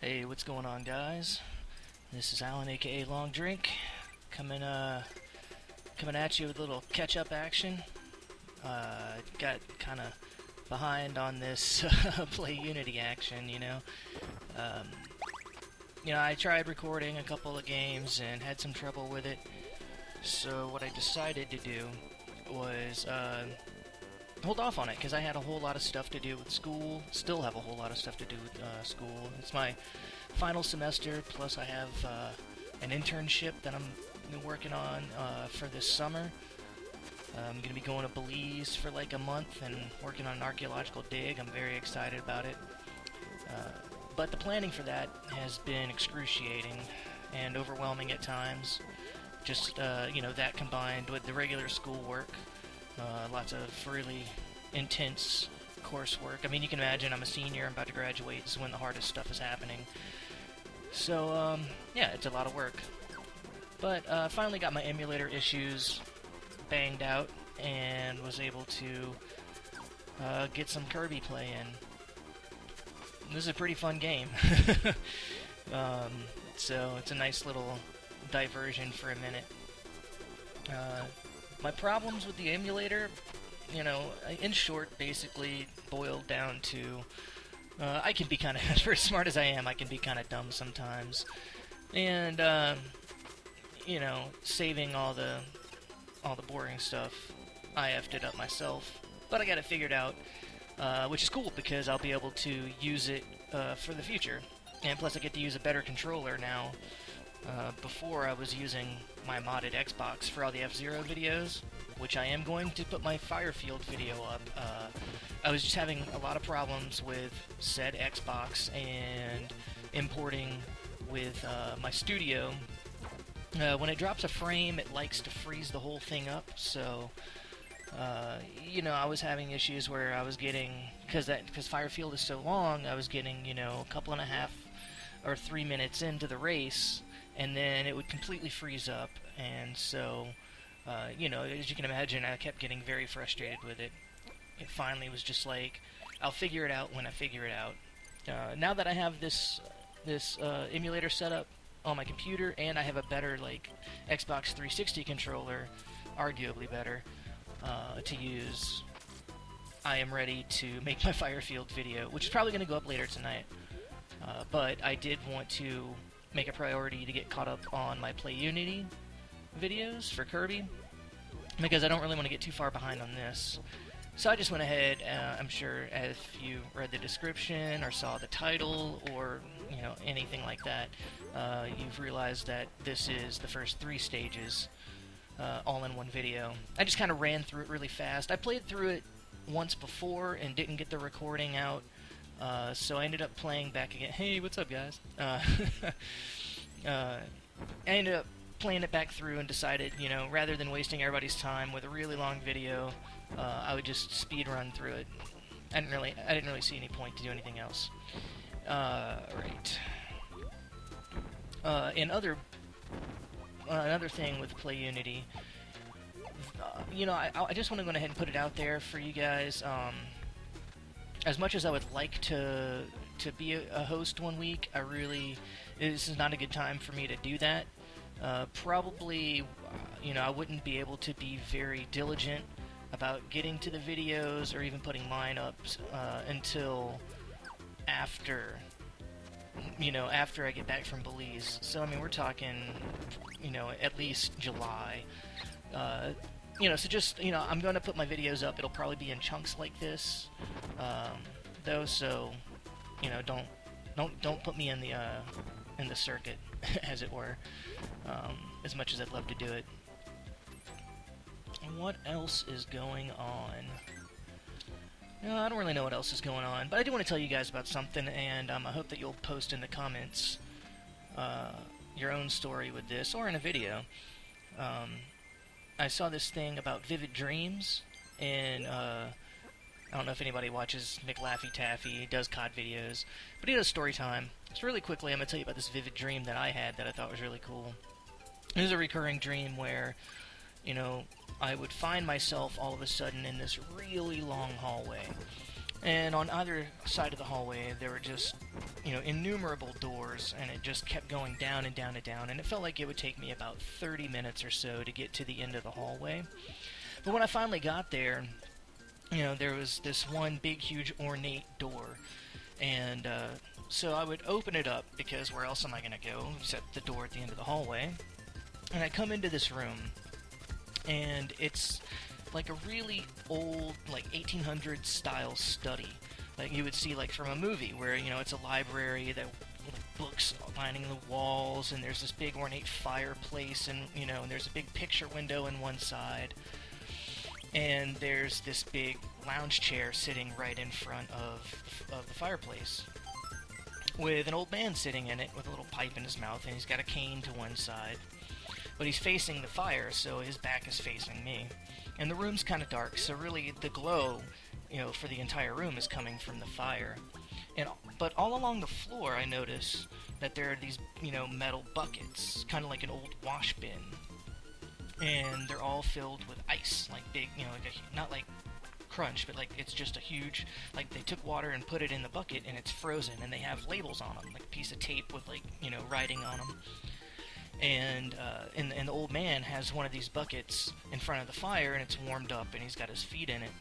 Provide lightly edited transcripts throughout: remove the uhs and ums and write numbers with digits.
Hey, what's going on, guys? This is Alan, aka Long Drink, coming at you with a little catch-up action. Got kind of behind on this PlayUnity action, I tried recording a couple of games and had some trouble with it. So what I decided to do was hold off on it, because I had a whole lot of stuff to do with school. Still have a whole lot of stuff to do with school. It's my final semester, plus I have an internship that I'm working on for this summer. I'm going to be going to Belize for like a month and working on an archaeological dig. I'm very excited about it. But the planning for that has been excruciating and overwhelming at times. Just, that combined with the regular schoolwork. Lots of really intense coursework. I mean, you can imagine, I'm a senior, I'm about to graduate, this is when the hardest stuff is happening. So, it's a lot of work. But, finally got my emulator issues banged out, and was able to get some Kirby play in. This is a pretty fun game. So, it's a nice little diversion for a minute. My problems with the emulator, in short, basically boiled down to I can be kind of, for as smart as I am, I can be kind of dumb sometimes. And, saving all the boring stuff, I effed it up myself. But I got it figured out, which is cool because I'll be able to use it for the future. And plus I get to use a better controller now. Before I was using my modded Xbox for all the F-Zero videos, which I am going to put my Firefield video up. I was just having a lot of problems with said Xbox and importing with my studio. When it drops a frame, it likes to freeze the whole thing up, so I was having issues where I was getting, because Firefield is so long, I was getting, a couple and a half or 3 minutes into the race, and then it would completely freeze up, and so, as you can imagine, I kept getting very frustrated with it. It finally was just like, I'll figure it out when I figure it out. Now that I have this emulator set up on my computer, and I have a better, Xbox 360 controller, arguably better, to use, I am ready to make my Firefield video, which is probably going to go up later tonight. But I did want to make a priority to get caught up on my PlayUnity videos for Kirby, because I don't really want to get too far behind on this. So I just went ahead, I'm sure if you read the description or saw the title or anything like that, you've realized that this is the first 3 stages all in one video. I just kind of ran through it really fast. I played through it once before and didn't get the recording out. So I ended up playing back again. Hey, what's up, guys? I ended up playing it back through and decided, rather than wasting everybody's time with a really long video, I would just speed run through it. I didn't really see any point to do anything else. Right. Another thing with PlayUnity, I just want to go ahead and put it out there for you guys. As much as I would like to be a host one week, this is not a good time for me to do that. Probably, I wouldn't be able to be very diligent about getting to the videos or even putting mine up until after I get back from Belize. So, I mean, we're talking, at least July. So just, I'm going to put my videos up. It'll probably be in chunks like this, though. So, don't put me in the circuit, as it were, as much as I'd love to do it. What else is going on? I don't really know what else is going on, but I do want to tell you guys about something, and I hope that you'll post in the comments your own story with this, or in a video. I saw this thing about vivid dreams, and I don't know if anybody watches McLaffy Taffy. He does COD videos, but he does story time. So really quickly, I'm going to tell you about this vivid dream that I had that I thought was really cool. It was a recurring dream where, I would find myself all of a sudden in this really long hallway. And on either side of the hallway, there were just, innumerable doors, and it just kept going down and down and down, and it felt like it would take me about 30 minutes or so to get to the end of the hallway. But when I finally got there, there was this one big, huge, ornate door, and so I would open it up, because where else am I going to go except the door at the end of the hallway? And I come into this room, and it's like a really old, like 1800s style study, like you would see like from a movie, where it's a library that books lining the walls, and there's this big ornate fireplace, and and there's a big picture window in one side, and there's this big lounge chair sitting right in front of the fireplace, with an old man sitting in it with a little pipe in his mouth, and he's got a cane to one side, but he's facing the fire, so his back is facing me. And the room's kind of dark, so really the glow, for the entire room is coming from the fire. But all along the floor, I notice that there are these, metal buckets, kind of like an old wash bin. And they're all filled with ice, like big, not like Crunch, but like it's just a huge, like they took water and put it in the bucket and it's frozen, and they have labels on them, like a piece of tape with like, writing on them. And the old man has one of these buckets in front of the fire, and it's warmed up, and he's got his feet in it.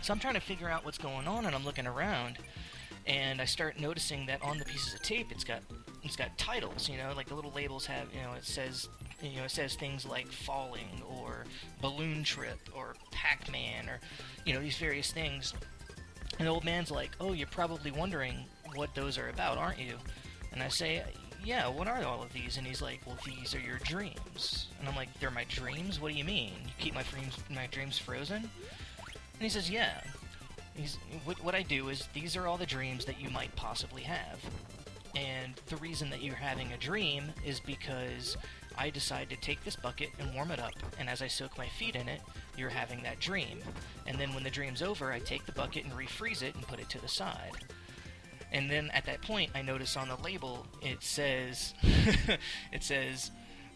So I'm trying to figure out what's going on, and I'm looking around, and I start noticing that on the pieces of tape, it's got titles, like the little labels have, it says things like Falling, or Balloon Trip, or Pac-Man, or, these various things. And the old man's like, "Oh, you're probably wondering what those are about, aren't you?" And I say, "Yeah, what are all of these?" And he's like, "Well, these are your dreams." And I'm like, "They're my dreams? What do you mean? You keep my dreams frozen?" And he says, "Yeah. What I do is, these are all the dreams that you might possibly have. And the reason that you're having a dream is because I decide to take this bucket and warm it up, and as I soak my feet in it, you're having that dream. And then when the dream's over, I take the bucket and refreeze it and put it to the side." And then at that point, I notice on the label, it says,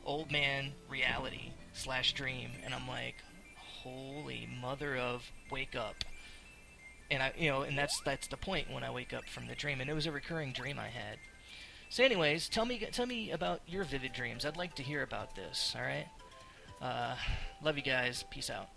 "Old Man Reality / Dream." And I'm like, holy mother of, wake up. And and that's the point when I wake up from the dream. And it was a recurring dream I had. So anyways, tell me about your vivid dreams. I'd like to hear about this, alright? Love you guys. Peace out.